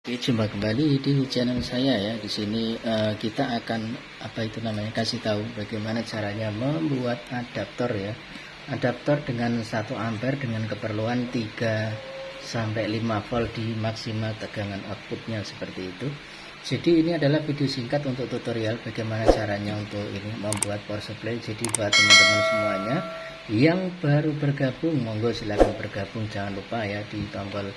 Oke, jumpa kembali di channel saya ya. Di sini kita akan kasih tahu bagaimana caranya membuat adaptor ya. Adaptor dengan 1 ampere dengan keperluan 3 sampai 5 volt di maksimal tegangan outputnya seperti itu. Jadi ini adalah video singkat untuk tutorial bagaimana caranya untuk ini membuat power supply. Jadi buat teman-teman semuanya yang baru bergabung, monggo silahkan bergabung. Jangan lupa ya di tombol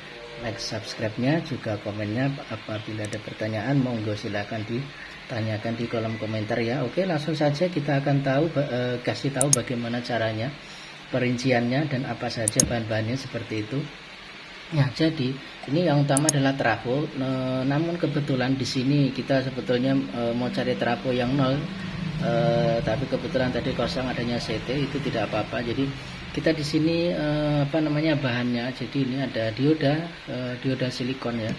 like, subscribe-nya, juga komennya. Apabila ada pertanyaan monggo silahkan ditanyakan di kolom komentar ya. Oke, langsung saja kita akan kasih tahu bagaimana caranya, perinciannya, dan apa saja bahan-bahannya seperti itu. Nah, jadi ini yang utama adalah trafo. Namun kebetulan di sini kita sebetulnya mau cari trafo yang 0, tapi kebetulan tadi kosong adanya CT, itu tidak apa-apa. Jadi kita di sini bahannya. Jadi ini ada dioda silikon ya,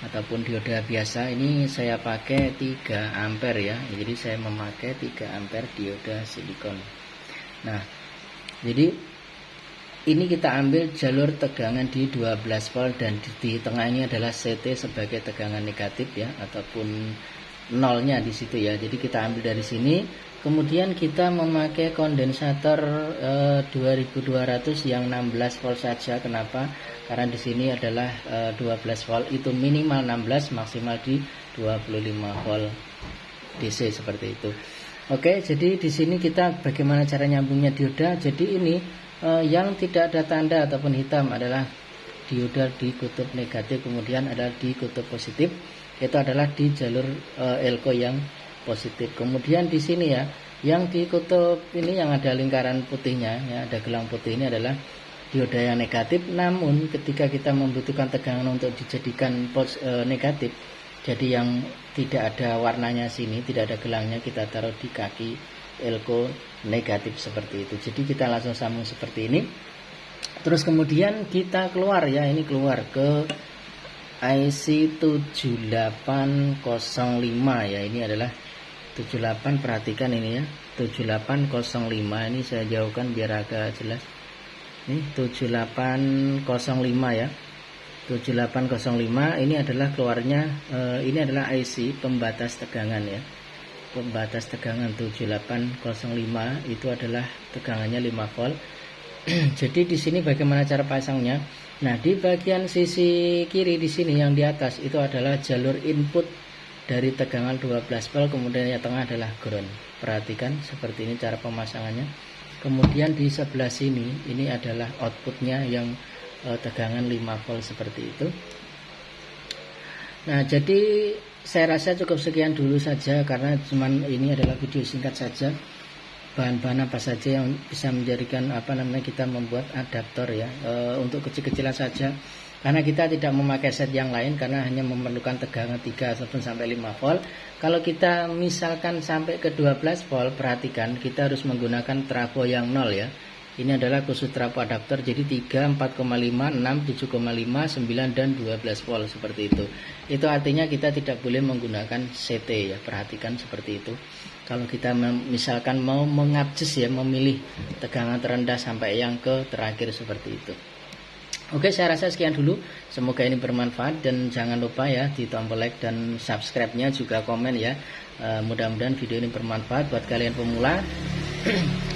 ataupun dioda biasa. Ini saya pakai 3 ampere ya. Jadi saya memakai 3 ampere dioda silikon. Nah, jadi ini kita ambil jalur tegangan di 12 volt, dan di tengah ini adalah CT sebagai tegangan negatif ya, ataupun nolnya di situ ya. Jadi kita ambil dari sini. Kemudian kita memakai kondensator 2200 yang 16 volt saja. Kenapa? Karena di sini adalah 12 volt, itu minimal 16, maksimal di 25 volt DC seperti itu. Oke, jadi di sini kita bagaimana cara nyambungnya dioda. Jadi ini yang tidak ada tanda ataupun hitam adalah dioda di kutub negatif, kemudian ada di kutub positif, itu adalah di jalur elko yang positif. Kemudian di sini ya, yang di kutub ini yang ada lingkaran putihnya ya, ada gelang putih, ini adalah dioda yang negatif. Namun ketika kita membutuhkan tegangan untuk dijadikan negatif, jadi yang tidak ada warnanya sini, tidak ada gelangnya, kita taruh di kaki elko negatif seperti itu. Jadi kita langsung sambung seperti ini. Terus kemudian kita keluar ya, ini keluar ke IC 7805 ya. Ini adalah 78, perhatikan ini ya, 7805. Ini saya jauhkan biar agak jelas. Ini 7805 ya. 7805 ini adalah keluarnya, ini adalah IC pembatas tegangan ya. Pembatas tegangan 7805 itu adalah tegangannya 5 volt. Jadi di sini bagaimana cara pasangnya? Nah, di bagian sisi kiri di sini yang di atas itu adalah jalur input dari tegangan 12 volt, kemudian yang tengah adalah ground. Perhatikan seperti ini cara pemasangannya. Kemudian di sebelah sini ini adalah outputnya yang tegangan 5 volt seperti itu. Nah, jadi saya rasa cukup sekian dulu saja, karena cuman ini adalah video singkat saja. Bahan-bahan apa saja yang bisa menjadikan kita membuat adaptor ya, untuk kecil-kecilan saja, karena kita tidak memakai set yang lain, karena hanya memerlukan tegangan 3 ataupun sampai 5 volt. Kalau kita misalkan sampai ke 12 volt, perhatikan kita harus menggunakan trafo yang 0 ya. Ini adalah khusus trafo adaptor, jadi 3, 4,5, 6, 7,5, 9, dan 12 volt seperti itu. Itu artinya kita tidak boleh menggunakan CT ya, perhatikan seperti itu. Kalau kita misalkan mau mengadjust ya, memilih tegangan terendah sampai yang ke terakhir seperti itu. Oke, saya rasa sekian dulu. Semoga ini bermanfaat, dan jangan lupa ya di tombol like dan subscribe-nya, juga komen ya. Mudah-mudahan video ini bermanfaat buat kalian pemula.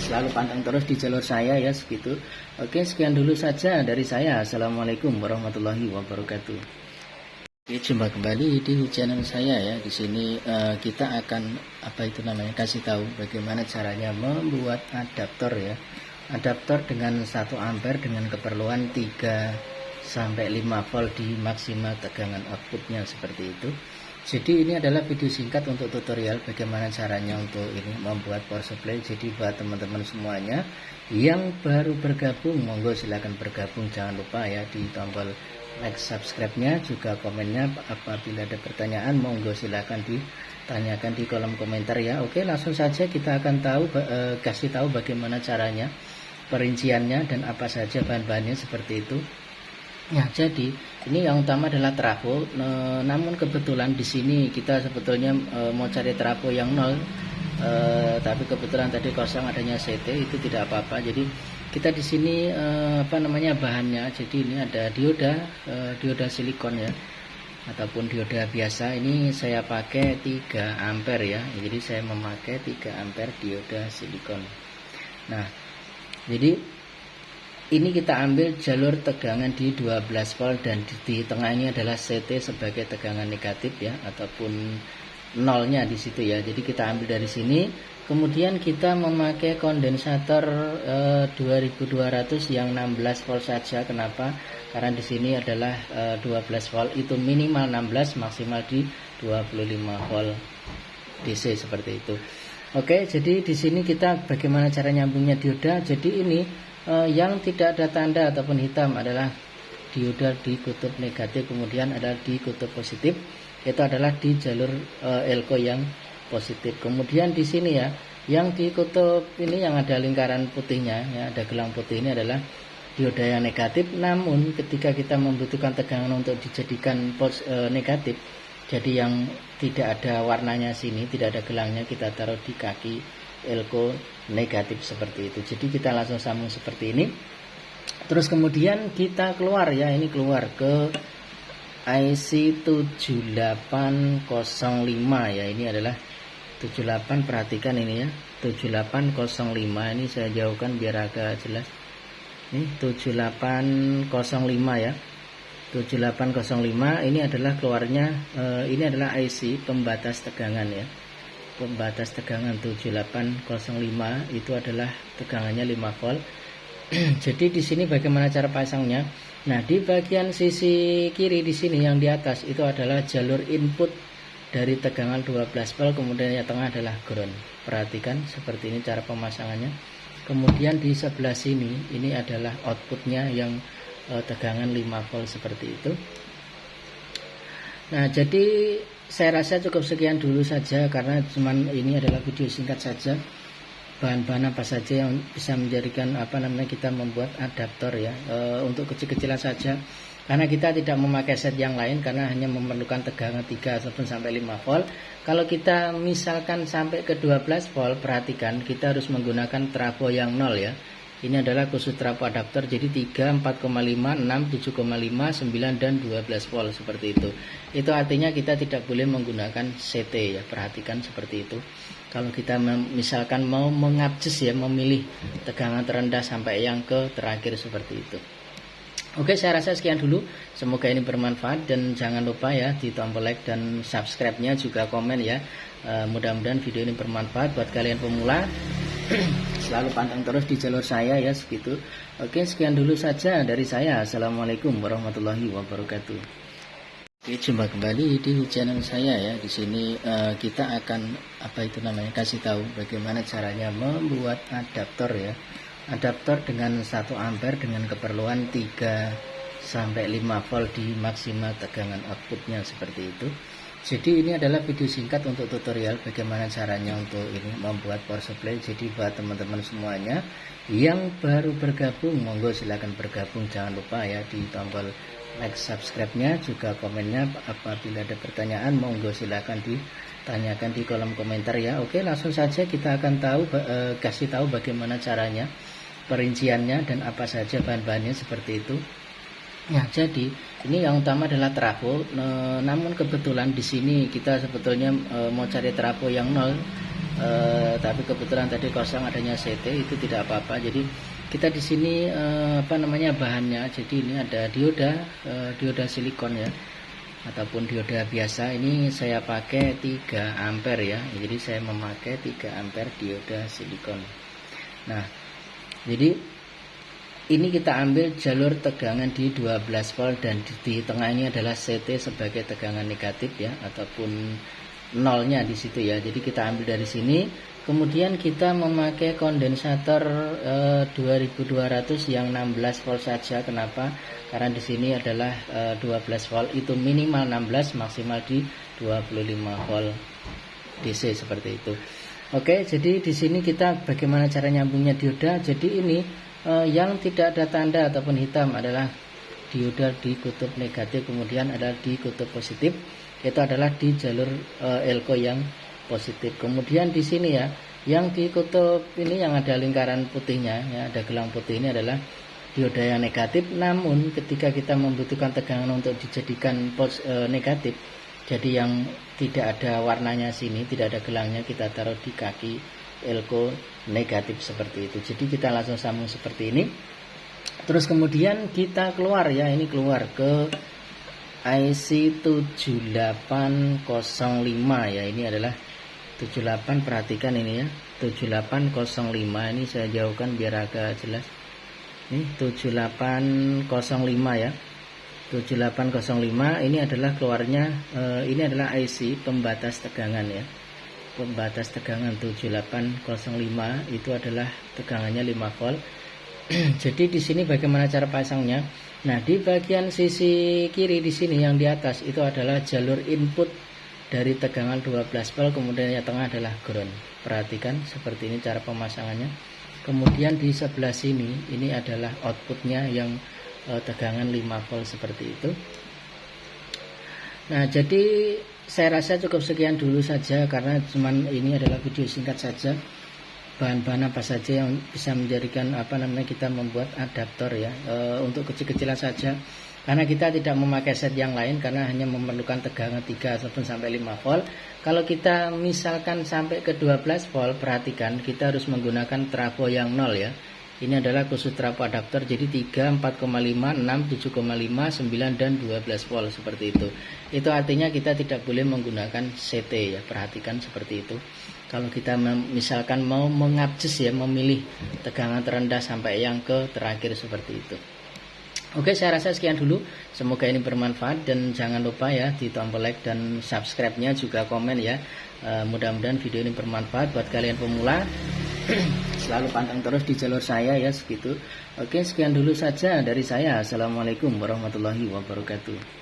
Selalu pantang terus di jalur saya ya, segitu. Oke, sekian dulu saja dari saya. Assalamualaikum warahmatullahi wabarakatuh. Oke, jumpa kembali di channel saya ya. Di sini kita akan kasih tahu bagaimana caranya membuat adaptor ya. Adaptor dengan 1 ampere dengan keperluan 3 sampai 5 volt di maksimal tegangan outputnya seperti itu. Jadi ini adalah video singkat untuk tutorial bagaimana caranya untuk ini membuat power supply. Jadi buat teman-teman semuanya yang baru bergabung, monggo silahkan bergabung. Jangan lupa ya di tombol like, subscribe-nya, juga komennya. Apabila ada pertanyaan monggo silahkan ditanyakan di kolom komentar ya. Oke, langsung saja kita akan kasih tahu bagaimana caranya, perinciannya, dan apa saja bahan-bahannya seperti itu. Nah, jadi ini yang utama adalah trafo. Namun kebetulan di sini kita sebetulnya mau cari trafo yang 0, tapi kebetulan tadi kosong adanya CT, itu tidak apa-apa. Jadi kita di sini bahannya. Jadi ini ada dioda silikon ya, ataupun dioda biasa. Ini saya pakai 3 ampere ya, jadi saya memakai 3 ampere dioda silikon. Nah, jadi ini kita ambil jalur tegangan di 12 volt dan di tengah ini adalah CT sebagai tegangan negatif ya, ataupun nolnya di situ ya. Jadi kita ambil dari sini, kemudian kita memakai kondensator 2200 yang 16 volt saja. Kenapa? Karena di sini adalah 12 volt, itu minimal 16, maksimal di 25 volt DC seperti itu. Oke, jadi di sini kita bagaimana cara nyambungnya dioda. Jadi ini yang tidak ada tanda ataupun hitam adalah dioda di kutub negatif, kemudian ada di kutub positif, itu adalah di jalur elko yang positif. Kemudian di sini ya, yang di kutub ini yang ada lingkaran putihnya ya, ada gelang putih, ini adalah dioda yang negatif. Namun ketika kita membutuhkan tegangan untuk dijadikan negatif, jadi yang tidak ada warnanya sini, tidak ada gelangnya, kita taruh di kaki elko negatif seperti itu. Jadi kita langsung sambung seperti ini. Terus kemudian kita keluar ya, ini keluar ke IC 7805 ya. Ini adalah 78, perhatikan ini ya, 7805. Ini saya jauhkan biar agak jelas. Ini 7805 ya. 7805 ini adalah keluarnya, ini adalah IC pembatas tegangan ya. Pembatas tegangan 7805 itu adalah tegangannya 5 volt. Jadi di sini bagaimana cara pasangnya? Nah, di bagian sisi kiri di sini yang di atas itu adalah jalur input dari tegangan 12 volt, kemudian yang tengah adalah ground. Perhatikan seperti ini cara pemasangannya. Kemudian di sebelah sini ini adalah outputnya yang tegangan 5 volt seperti itu. Nah, jadi saya rasa cukup sekian dulu saja, karena cuman ini adalah video singkat saja. Bahan-bahan apa saja yang bisa menjadikan kita membuat adaptor ya, untuk kecil-kecilan saja, karena kita tidak memakai set yang lain, karena hanya memerlukan tegangan 3 ataupun sampai 5 volt. Kalau kita misalkan sampai ke 12 volt, perhatikan kita harus menggunakan trafo yang 0 ya. Ini adalah khusus trafo adaptor, jadi 3, 4,5, 6, 7,5, 9 dan 12 volt seperti itu. Itu artinya kita tidak boleh menggunakan CT ya, perhatikan seperti itu. Kalau kita misalkan mau mengadjust ya, memilih tegangan terendah sampai yang ke terakhir seperti itu. Oke, saya rasa sekian dulu. Semoga ini bermanfaat, dan jangan lupa ya di tombol like dan subscribe-nya, juga komen ya. Mudah-mudahan video ini bermanfaat buat kalian pemula. Selalu pantang terus di jalur saya ya, segitu. Oke, sekian dulu saja dari saya. Assalamualaikum warahmatullahi wabarakatuh. Oke, jumpa kembali di channel saya ya. Di sini kita akan kasih tahu bagaimana caranya membuat adaptor ya. Adaptor dengan 1 ampere dengan keperluan 3 sampai 5 volt di maksimal tegangan outputnya seperti itu. Jadi ini adalah video singkat untuk tutorial bagaimana caranya untuk ini membuat power supply. Jadi buat teman-teman semuanya yang baru bergabung, monggo silahkan bergabung. Jangan lupa ya di tombol like, subscribe-nya, juga komennya. Apabila ada pertanyaan, monggo silahkan ditanyakan di kolom komentar ya. Oke, langsung saja kita akan kasih tahu bagaimana caranya, perinciannya, dan apa saja bahan-bahannya seperti itu. Nah, jadi ini yang utama adalah trafo. Namun kebetulan di sini kita sebetulnya mau cari trafo yang 0, tapi kebetulan tadi kosong adanya CT, itu tidak apa-apa. Jadi kita di sini bahannya, jadi ini ada dioda silikon ya, ataupun dioda biasa. Ini saya pakai 3 ampere ya, jadi saya memakai 3 ampere dioda silikon. Nah, jadi ini kita ambil jalur tegangan di 12 volt dan di tengah ini adalah CT sebagai tegangan negatif ya, ataupun nolnya di situ ya. Jadi kita ambil dari sini, kemudian kita memakai kondensator 2200 yang 16 volt saja. Kenapa? Karena di sini adalah 12 volt, itu minimal 16, maksimal di 25 volt DC seperti itu. Oke, jadi di sini kita bagaimana cara nyambungnya dioda. Jadi ini yang tidak ada tanda ataupun hitam adalah dioda di kutub negatif, kemudian ada di kutub positif, itu adalah di jalur elko yang positif. Kemudian di sini ya, yang di kutub ini yang ada lingkaran putihnya ya, ada gelang putih, ini adalah dioda yang negatif. Namun ketika kita membutuhkan tegangan untuk dijadikan negatif, jadi yang tidak ada warnanya sini, tidak ada gelangnya, kita taruh di kaki elko negatif seperti itu. Jadi kita langsung sambung seperti ini. Terus kemudian kita keluar ya, ini keluar ke IC 7805 ya. Ini adalah 78, perhatikan ini ya, 7805. Ini saya jauhkan biar agak jelas. Ini 7805 ya. 7805 ini adalah keluarnya, ini adalah IC pembatas tegangan ya. Pembatas tegangan 7805 itu adalah tegangannya 5 volt. Jadi di sini bagaimana cara pasangnya? Nah, di bagian sisi kiri di sini yang di atas itu adalah jalur input dari tegangan 12 volt, kemudian yang tengah adalah ground. Perhatikan seperti ini cara pemasangannya. Kemudian di sebelah sini ini adalah outputnya yang tegangan 5 volt seperti itu. Nah, jadi saya rasa cukup sekian dulu saja karena cuman ini adalah video singkat saja. Bahan-bahan apa saja yang bisa menjadikan kita membuat adaptor ya, untuk kecil-kecilan saja. Karena kita tidak memakai set yang lain karena hanya memerlukan tegangan 3 ataupun sampai 5 volt. Kalau kita misalkan sampai ke 12 volt, perhatikan kita harus menggunakan trafo yang 0 ya. Ini adalah khusus trafo adaptor, jadi 3, 4,5, 6, 7,5, 9 dan 12 volt seperti itu. Itu artinya kita tidak boleh menggunakan CT ya, perhatikan seperti itu. Kalau kita misalkan mau mengadjust ya, memilih tegangan terendah sampai yang ke terakhir seperti itu. Oke, saya rasa sekian dulu. Semoga ini bermanfaat dan jangan lupa ya di tombol like dan subscribe-nya, juga komen ya. Mudah-mudahan video ini bermanfaat buat kalian pemula. Selalu pantang terus di jalur saya ya, segitu. Oke, sekian dulu saja dari saya. Assalamualaikum warahmatullahi wabarakatuh.